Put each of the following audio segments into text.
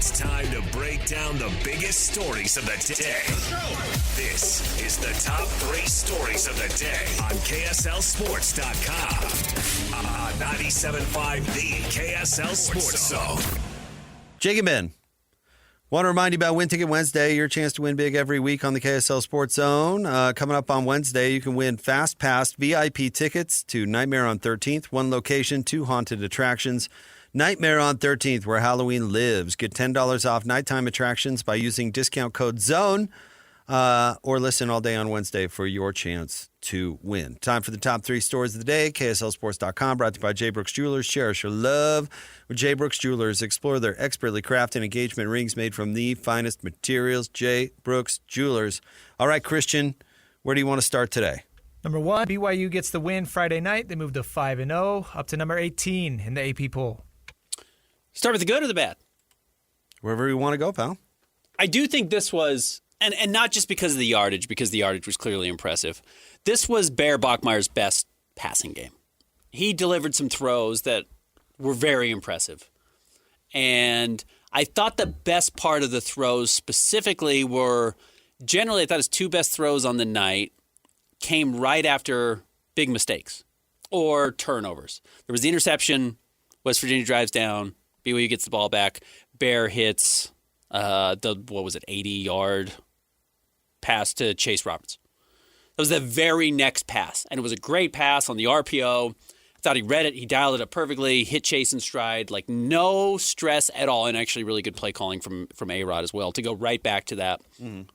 It's time to break down the biggest stories of the day. This is the top 3 stories of the day on KSLSports.com. On 97.5, the KSL Sports Zone. Jake and Ben, want to remind you about Win Ticket Wednesday, your chance to win big every week on the KSL Sports Zone. Coming up on Wednesday, you can win Fast Pass VIP tickets to Nightmare on 13th, one location, 2 haunted attractions. Nightmare on 13th, where Halloween lives. Get $10 off nighttime attractions by using discount code ZONE, or listen all day on Wednesday for your chance to win. Time for the top 3 stories of the day. KSLSports.com, brought to you by J. Brooks Jewelers. Cherish your love with J. Brooks Jewelers. Explore their expertly crafted engagement rings made from the finest materials. J. Brooks Jewelers. All right, Christian, where do you want to start today? Number 1, BYU gets the win Friday night. They moved to 5-0, up to number 18 in the AP poll. Start with the good or the bad? Wherever you want to go, pal. I do think this was, and not just because of the yardage, because the yardage was clearly impressive. This was Bear Bachmeier's best passing game. He delivered some throws that were very impressive. And I thought the best part of the throws specifically were, generally I thought his 2 best throws on the night came right after big mistakes or turnovers. There was the interception, West Virginia drives down, BYU gets the ball back. Bear hits the 80-yard pass to Chase Roberts. That was the very next pass, and it was a great pass on the RPO. I thought he read it. He dialed it up perfectly, hit Chase in stride, like no stress at all, and actually really good play calling from A-Rod as well to go right back to that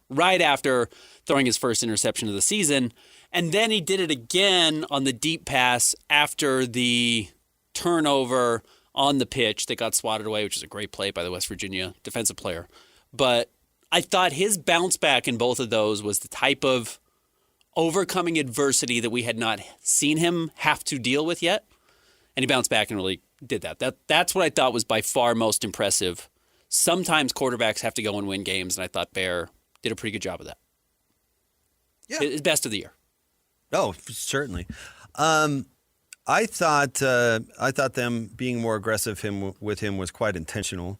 right after throwing his first interception of the season. And then he did it again on the deep pass after the turnover on the pitch that got swatted away, which is a great play by the West Virginia defensive player. But I thought his bounce back in both of those was the type of overcoming adversity that we had not seen him have to deal with yet. And he bounced back and really did that. That's what I thought was by far most impressive. Sometimes quarterbacks have to go and win games, and I thought Bear did a pretty good job of that. Yeah. His best of the year. Oh, certainly. I thought them being more aggressive with him was quite intentional.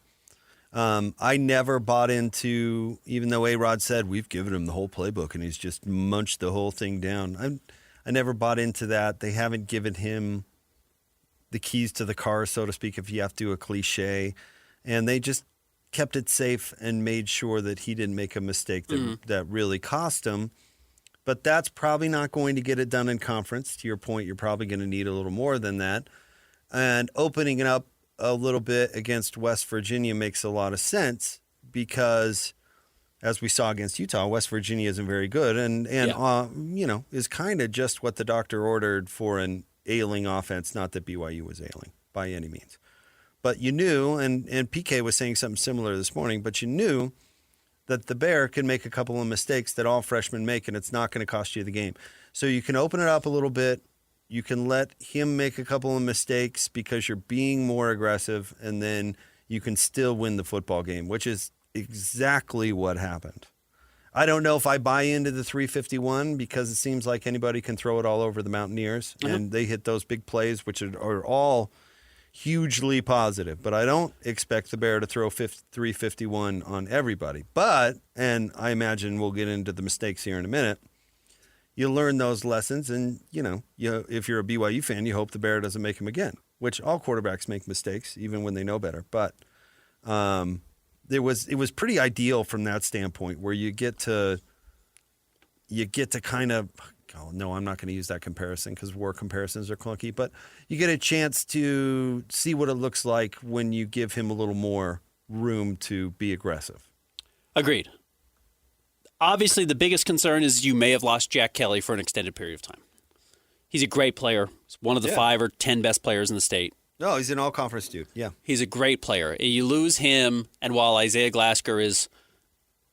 I never bought into, even though A-Rod said we've given him the whole playbook and he's just munched the whole thing down. I never bought into that. They haven't given him the keys to the car, so to speak, if you have to do a cliche. And they just kept it safe and made sure that he didn't make a mistake that really cost him. But that's probably not going to get it done in conference. To your point, you're probably going to need a little more than that. And opening it up a little bit against West Virginia makes a lot of sense because, as we saw against Utah, West Virginia isn't very good and is kind of just what the doctor ordered for an ailing offense. Not that BYU was ailing by any means. But you knew, and PK was saying something similar this morning, but you knew that the Bear can make a couple of mistakes that all freshmen make, and it's not going to cost you the game. So you can open it up a little bit. You can let him make a couple of mistakes because you're being more aggressive, and then you can still win the football game, which is exactly what happened. I don't know if I buy into the 351 because it seems like anybody can throw it all over the Mountaineers, and they hit those big plays, which are all hugely positive, but I don't expect the Bear to throw 351 on everybody. But, and I imagine we'll get into the mistakes here in a minute, you learn those lessons, and if you're a BYU fan, you hope the Bear doesn't make them again, which all quarterbacks make mistakes, even when they know better. But it was pretty ideal from that standpoint, where you get to kind of. Oh, no, I'm not going to use that comparison because war comparisons are clunky, but you get a chance to see what it looks like when you give him a little more room to be aggressive. Agreed. Obviously, the biggest concern is you may have lost Jack Kelly for an extended period of time. He's a great player. He's one of the 5 or 10 best players in the state. No, he's an all-conference dude, yeah. He's a great player. You lose him, and while Isaiah Glasker is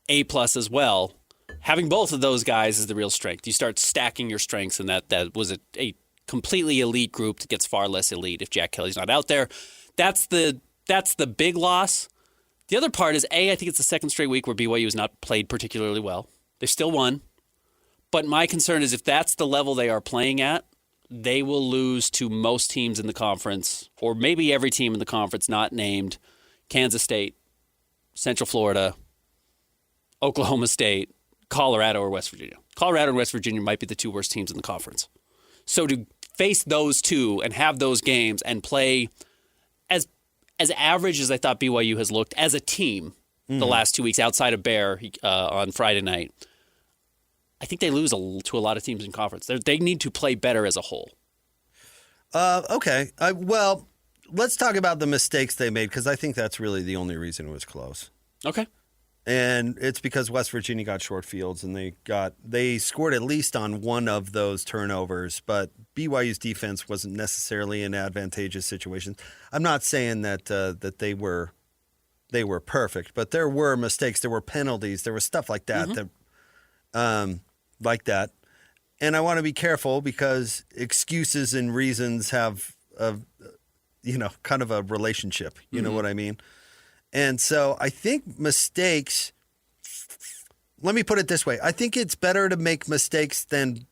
A+ as well, having both of those guys is the real strength. You start stacking your strengths, and that was a completely elite group that gets far less elite if Jack Kelly's not out there. That's the big loss. The other part is, I think it's the second straight week where BYU has not played particularly well. They still won. But my concern is if that's the level they are playing at, they will lose to most teams in the conference, or maybe every team in the conference not named Kansas State, Central Florida, Oklahoma State, Colorado, or West Virginia. Colorado and West Virginia might be the two worst teams in the conference. So to face those two and have those games and play as average as I thought BYU has looked as a team the last 2 weeks outside of Bear on Friday night, I think they lose to a lot of teams in conference. They need to play better as a whole. Okay. Well, let's talk about the mistakes they made because I think that's really the only reason it was close. Okay. And it's because West Virginia got short fields and they scored at least on one of those turnovers, but BYU's defense wasn't necessarily in advantageous situations. I'm not saying that that they were perfect, but there were mistakes, there were penalties, there was stuff like that that. And I want to be careful because excuses and reasons have kind of a relationship. You know what I mean? And so I think mistakes, let me put it this way. I think it's better to make mistakes than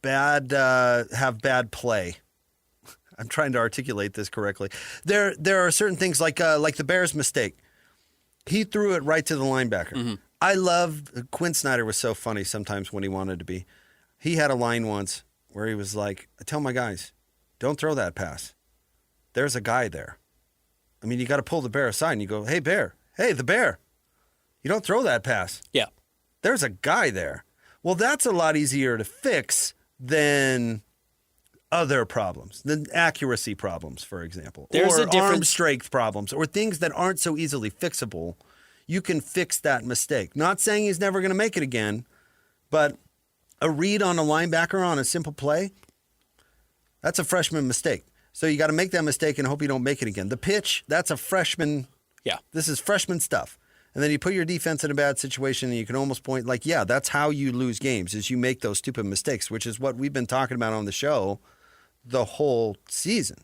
have bad play. I'm trying to articulate this correctly. There are certain things like the Bears' mistake. He threw it right to the linebacker. I love, Quinn Snyder was so funny sometimes when he wanted to be. He had a line once where he was like, I tell my guys, don't throw that pass. There's a guy there. I mean, you got to pull the bear aside and you go, hey, bear. Hey, the bear. You don't throw that pass. Yeah. There's a guy there. Well, that's a lot easier to fix than other problems, than accuracy problems, for example. There's or a difference. arm strength problems or things that aren't so easily fixable. You can fix that mistake. Not saying he's never going to make it again, but a read on a linebacker on a simple play, that's a freshman mistake. So you got to make that mistake and hope you don't make it again. The pitch, that's a freshman. Yeah. This is freshman stuff. And then you put your defense in a bad situation and you can almost point like, yeah, that's how you lose games is you make those stupid mistakes, which is what we've been talking about on the show the whole season.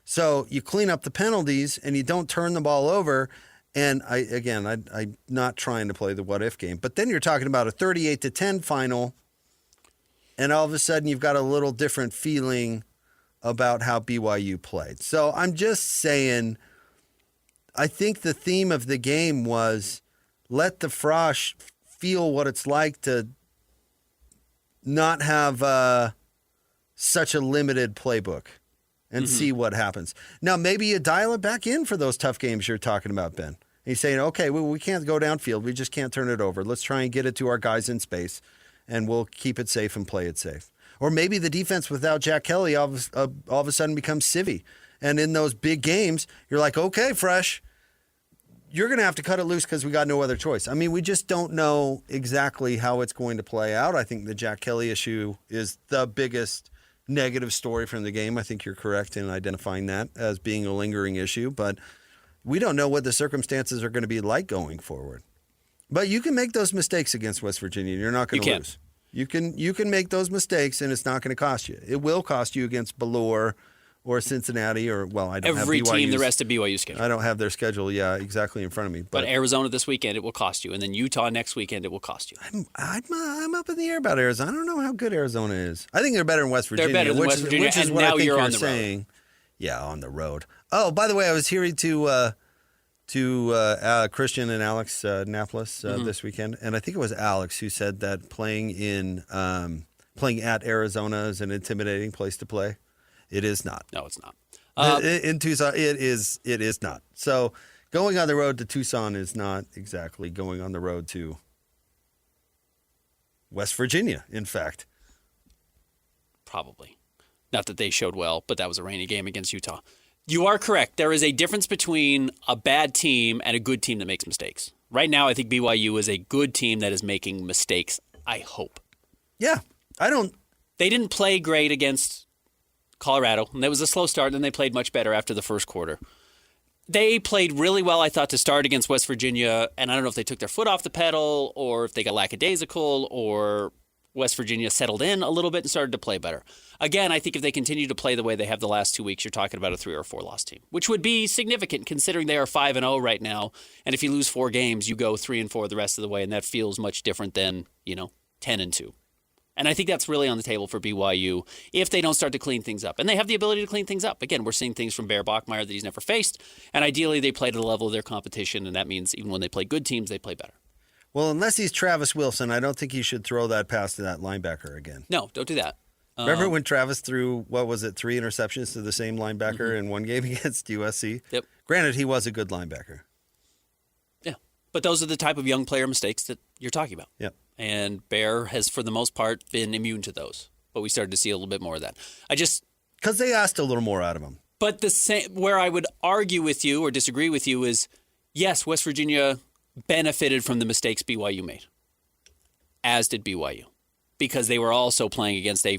So you clean up the penalties and you don't turn the ball over. And I'm not trying to play the what-if game. But then you're talking about a 38-10 final, and all of a sudden you've got a little different feeling about how BYU played. So I'm just saying, I think the theme of the game was let the Frosh feel what it's like to not have such a limited playbook and see what happens. Now, maybe you dial it back in for those tough games you're talking about, Ben. He's saying, okay, we can't go downfield. We just can't turn it over. Let's try and get it to our guys in space, and we'll keep it safe and play it safe. Or maybe the defense without Jack Kelly all of a sudden becomes civvy. And in those big games, you're like, okay, Fresh, you're going to have to cut it loose because we got no other choice. I mean, we just don't know exactly how it's going to play out. I think the Jack Kelly issue is the biggest negative story from the game. I think you're correct in identifying that as being a lingering issue, but we don't know what the circumstances are going to be like going forward. But you can make those mistakes against West Virginia, and you're not going to lose. You can make those mistakes, and it's not going to cost you. It will cost you against Ballore or Cincinnati or, well, I don't have every team the BYU's rest of BYU's schedule. I don't have their schedule, exactly in front of me. But Arizona this weekend, it will cost you. And then Utah next weekend, it will cost you. I'm up in the air about Arizona. I don't know how good Arizona is. I think they're better than West Virginia. They're better than West Virginia, which is and what now I think you're on the saying. road. Yeah, on the road. Oh, by the way, I was hearing to Christian and Alex Naples this weekend, and I think it was Alex who said that playing at Arizona is an intimidating place to play. It is not. No, it's not. In Tucson, it is not. So going on the road to Tucson is not exactly going on the road to West Virginia, in fact. Probably. Not that they showed well, but that was a rainy game against Utah. You are correct. There is a difference between a bad team and a good team that makes mistakes. Right now, I think BYU is a good team that is making mistakes, I hope. Yeah. They didn't play great against Colorado, and it was a slow start, and then they played much better after the first quarter. They played really well, I thought, to start against West Virginia, and I don't know if they took their foot off the pedal or if they got lackadaisical or West Virginia settled in a little bit and started to play better. Again, I think if they continue to play the way they have the last 2 weeks, you're talking about a 3 or 4 loss team, which would be significant considering they are 5-0 right now. And if you lose 4 games, you go 3-4 the rest of the way, and that feels much different than, 10-2. And I think that's really on the table for BYU if they don't start to clean things up. And they have the ability to clean things up. Again, we're seeing things from Bear Bachmeier that he's never faced. And ideally, they play to the level of their competition. And that means even when they play good teams, they play better. Well, unless he's Travis Wilson, I don't think he should throw that pass to that linebacker again. No, don't do that. Remember when Travis threw, 3 interceptions to the same linebacker in one game against USC? Yep. Granted, he was a good linebacker. Yeah. But those are the type of young player mistakes that you're talking about. Yep. And Bear has, for the most part, been immune to those. But we started to see a little bit more of that. Because they asked a little more out of him. But where I would argue with you or disagree with you is, yes, West Virginia benefited from the mistakes BYU made, as did BYU, because they were also playing against a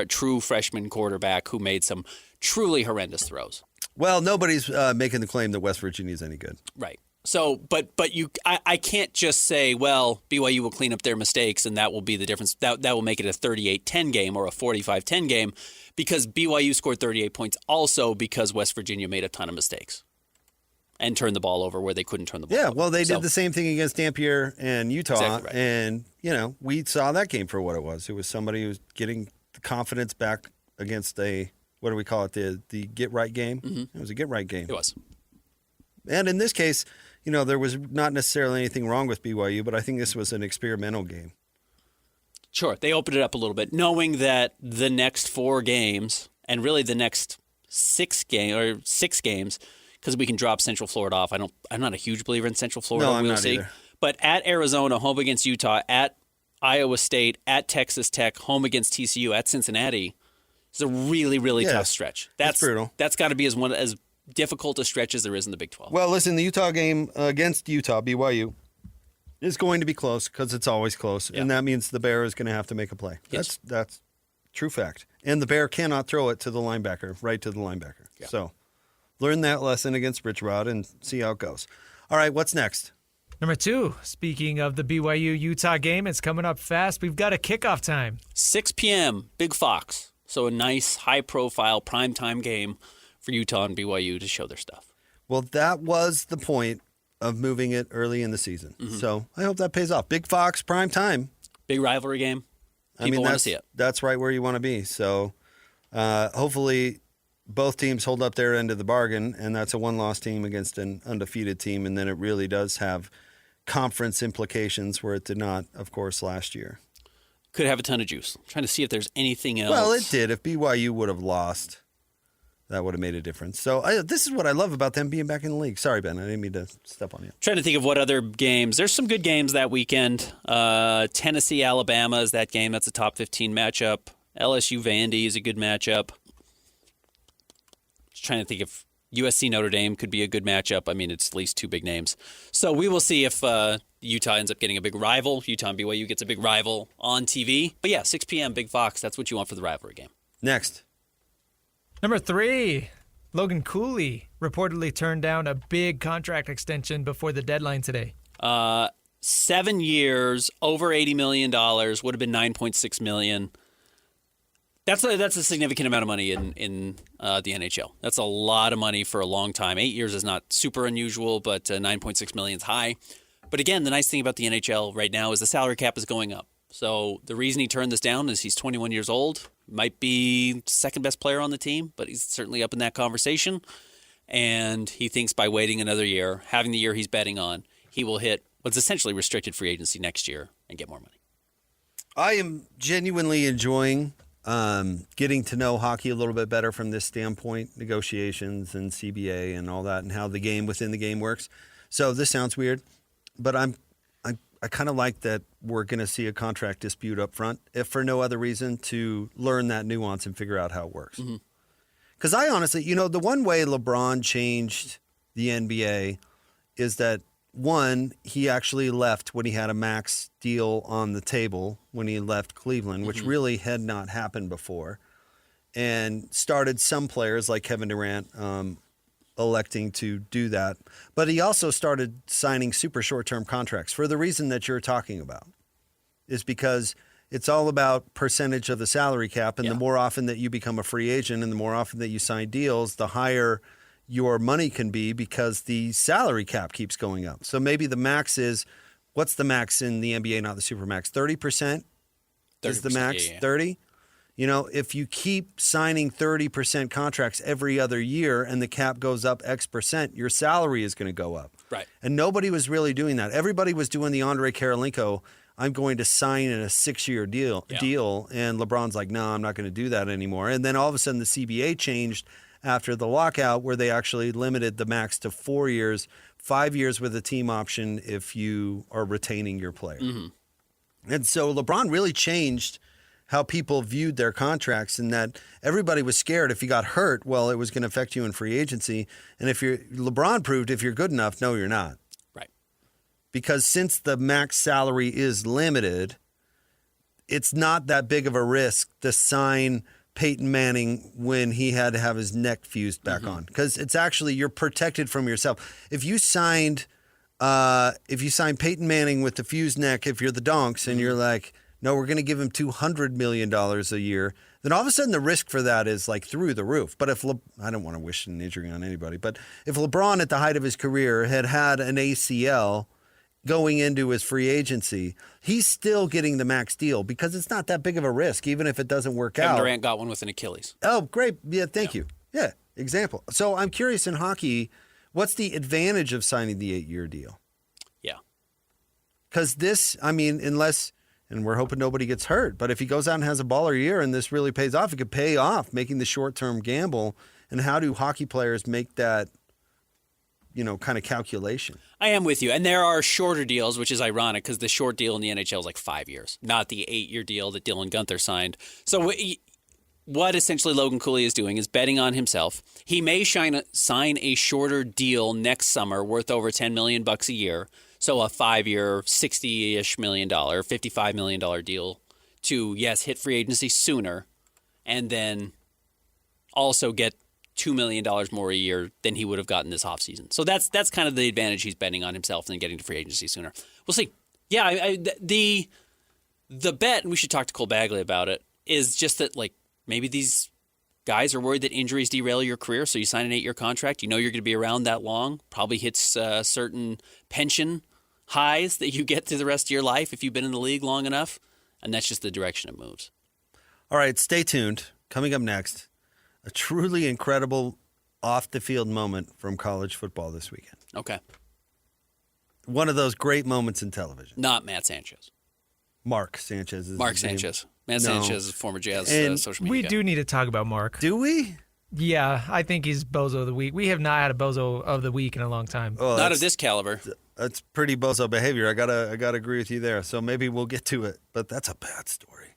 true freshman quarterback who made some truly horrendous throws. Well, nobody's making the claim that West Virginia is any good. Right. So, but I can't just say, well, BYU will clean up their mistakes and that will be the difference. That will make it a 38-10 game or a 45-10 game, because BYU scored 38 points also because West Virginia made a ton of mistakes and turned the ball over where they couldn't turn the ball over. Yeah, well, they did the same thing against Dampier and Utah. Exactly right. And, we saw that game for what it was. It was somebody who was getting the confidence back against what do we call it, the get-right game? Mm-hmm. It was a get-right game. It was. And in this case, there was not necessarily anything wrong with BYU, but I think this was an experimental game. Sure. They opened it up a little bit, knowing that the next 4 games, and really the next 6 games, because we can drop Central Florida off. I'm not a huge believer in Central Florida. No, I'm not either. But at Arizona, home against Utah, at Iowa State, at Texas Tech, home against TCU, at Cincinnati, it's a really, really tough stretch. That's brutal. That's got to be as difficult a stretch as there is in the Big 12. Well, listen, the Utah game against Utah, BYU, is going to be close because it's always close, and that means the Bear is going to have to make a play. Yes. That's true fact. And the Bear cannot throw it to the linebacker, right to the linebacker. Yeah. So learn that lesson against Rich Rod and see how it goes. All right, what's next? Number 2, speaking of the BYU-Utah game, it's coming up fast. We've got a kickoff time. 6 p.m., Big Fox. So a nice, high-profile, primetime game for Utah and BYU to show their stuff. Well, that was the point of moving it early in the season. Mm-hmm. So I hope that pays off. Big Fox, prime time. Big rivalry game. People want to see it. That's right where you want to be. So hopefully both teams hold up their end of the bargain, and that's a one-loss team against an undefeated team, and then it really does have conference implications where it did not, of course, last year. Could have a ton of juice. I'm trying to see if there's anything else. Well, it did. If BYU would have lost, that would have made a difference. So this is what I love about them being back in the league. Sorry, Ben. I didn't mean to step on you. Trying to think of what other games. There's some good games that weekend. Tennessee, Alabama is that game. That's a top 15 matchup. LSU, Vandy is a good matchup. Just trying to think if USC, Notre Dame could be a good matchup. I mean, it's at least 2 big names. So we will see if Utah ends up getting a big rival. Utah and BYU gets a big rival on TV. But yeah, 6 p.m., Big Fox. That's what you want for the rivalry game. Next. Number 3, Logan Cooley reportedly turned down a big contract extension before the deadline today. 7 years, over $80 million, would have been $9.6 million. That's a significant amount of money in the NHL. That's a lot of money for a long time. 8 years is not super unusual, but $9.6 million is high. But again, the nice thing about the NHL right now is the salary cap is going up. So the reason he turned this down is he's 21 years old, might be second best player on the team, but he's certainly up in that conversation. And he thinks by waiting another year, having the year he's betting on, he will hit what's essentially restricted free agency next year and get more money. I am genuinely enjoying getting to know hockey a little bit better from this standpoint, negotiations and CBA and all that, and how the game within the game works. So this sounds weird, but I kind of like that we're going to see a contract dispute up front, if for no other reason, to learn that nuance and figure out how it works. Because I honestly, the one way LeBron changed the NBA is that, one, he actually left when he had a max deal on the table when he left Cleveland, which really had not happened before, and started some players like Kevin Durant electing to do that. But he also started signing super short-term contracts for the reason that you're talking about, is because it's all about percentage of the salary cap, and the more often that you become a free agent and the more often that you sign deals, the higher your money can be because the salary cap keeps going up. So maybe the max is, what's the max in the NBA, not the super max, 30%? is the 30%, max. yeah. 30. You know, if you keep signing 30% contracts every other year and the cap goes up X percent, your salary is going to go up. Right. And nobody was really doing that. Everybody was doing the Andre Karolinko, I'm going to sign in a 6-year deal. And LeBron's like, no, I'm not going to do that anymore. And then all of a sudden the CBA changed after the lockout where they actually limited the max to 4 years, 5 years with a team option if you are retaining your player. Mm-hmm. And so LeBron really changed how people viewed their contracts, and that everybody was scared if you got hurt, well, it was going to affect you in free agency. And LeBron proved if you're good enough, no, you're not. Right. Because since the max salary is limited, it's not that big of a risk to sign Peyton Manning when he had to have his neck fused back on. Because it's actually, you're protected from yourself. If you signed Peyton Manning with the fused neck, if you're the Donks and you're like, no, we're going to give him $200 million a year, then all of a sudden the risk for that is like through the roof. But if I don't want to wish an injury on anybody, but if LeBron at the height of his career had an ACL going into his free agency, he's still getting the max deal because it's not that big of a risk, even if it doesn't work out. Kevin Durant got one with an Achilles. Oh, great. Yeah, thank you. Yeah, example. So I'm curious in hockey, what's the advantage of signing the 8-year deal? Yeah. Because this, I mean, unless... And we're hoping nobody gets hurt. But if he goes out and has a baller year and this really pays off, it could pay off making the short-term gamble. And how do hockey players make that, kind of calculation? I am with you. And there are shorter deals, which is ironic because the short deal in the NHL is like 5 years, not the 8-year deal that Dylan Guenther signed. So what essentially Logan Cooley is doing is betting on himself. He may sign a shorter deal next summer worth over $10 million a year. So a 5-year, $60-ish million, $55 million deal to, yes, hit free agency sooner and then also get $2 million more a year than he would have gotten this offseason. So that's kind of the advantage he's betting on himself and getting to free agency sooner. We'll see. Yeah, the bet, and we should talk to Cole Bagley about it, is just that like maybe these guys are worried that injuries derail your career, so you sign an 8-year contract. You know you're going to be around that long, probably hits certain pension highs that you get through the rest of your life if you've been in the league long enough, and that's just the direction it moves. All right, stay tuned. Coming up next, a truly incredible off-the-field moment from college football this weekend. Okay. One of those great moments in television. Not Matt Sanchez. Mark Sanchez. Matt Sanchez is a former Jazz social media We guy. do need to talk about Mark. Do we? Yeah, I think he's Bozo of the Week. We have not had a Bozo of the Week in a long time. Oh, Not of this caliber. That's pretty bozo behavior. I gotta agree with you there. So maybe we'll get to it. But that's a bad story.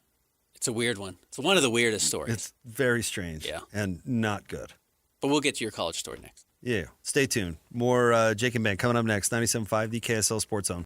It's a weird one. It's one of the weirdest stories. It's very strange. Yeah. And not good. But we'll get to your college story next. Yeah. Stay tuned. More Jake and Ben coming up next. 97.5, the KSL Sports Zone.